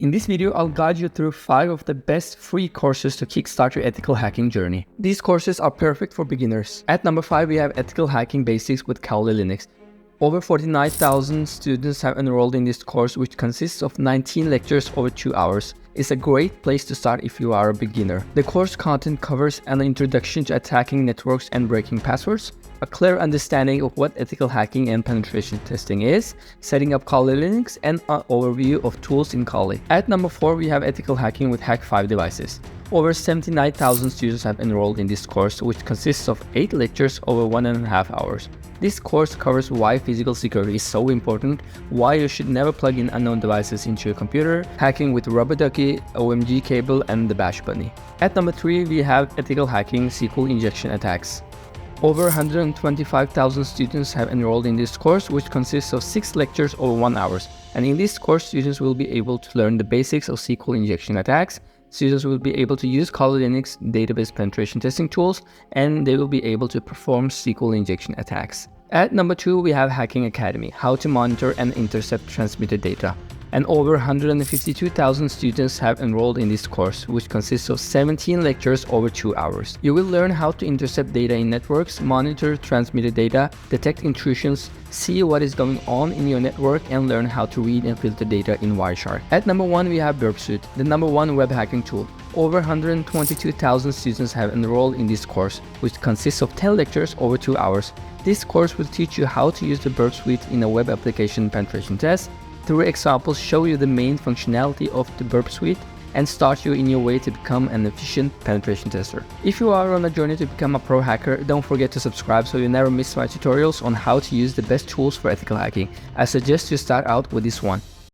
In this video, I'll guide you through 5 of the best free courses to kickstart your ethical hacking journey. These courses are perfect for beginners. At number 5, we have Ethical Hacking Basics with Kali Linux. Over 49,000 students have enrolled in this course, which consists of 19 lectures over 2 hours. It's a great place to start if you are a beginner. The course content covers an introduction to attacking networks and breaking passwords, a clear understanding of what ethical hacking and penetration testing is, setting up Kali Linux, and an overview of tools in Kali. At number 4, we have Ethical Hacking with Hack5 Devices. Over 79,000 students have enrolled in this course, which consists of 8 lectures over 1.5 hours. This course covers why physical security is so important, why you should never plug in unknown devices into your computer, hacking with rubber ducky, OMG cable, and the bash bunny. At number 3, we have Ethical Hacking SQL Injection Attacks. Over 125,000 students have enrolled in this course, which consists of 6 lectures over 1 hour. And in this course, students will be able to learn the basics of SQL injection attacks. Students will be able to use Kali Linux database penetration testing tools, and they will be able to perform SQL injection attacks. At number 2, we have Hacking Academy, how to monitor and intercept transmitted data. And over 152,000 students have enrolled in this course, which consists of 17 lectures over 2 hours. You will learn how to intercept data in networks, monitor transmitted data, detect intrusions, see what is going on in your network, and learn how to read and filter data in Wireshark. At number 1, we have Burp Suit, the number 1 web hacking tool. Over 122,000 students have enrolled in this course, which consists of 10 lectures over 2 hours. This course will teach you how to use the Burp Suite in a web application penetration test. Through examples, show you the main functionality of the Burp Suite and start you in your way to become an efficient penetration tester. If you are on a journey to become a pro hacker, don't forget to subscribe so you never miss my tutorials on how to use the best tools for ethical hacking. I suggest you start out with this one.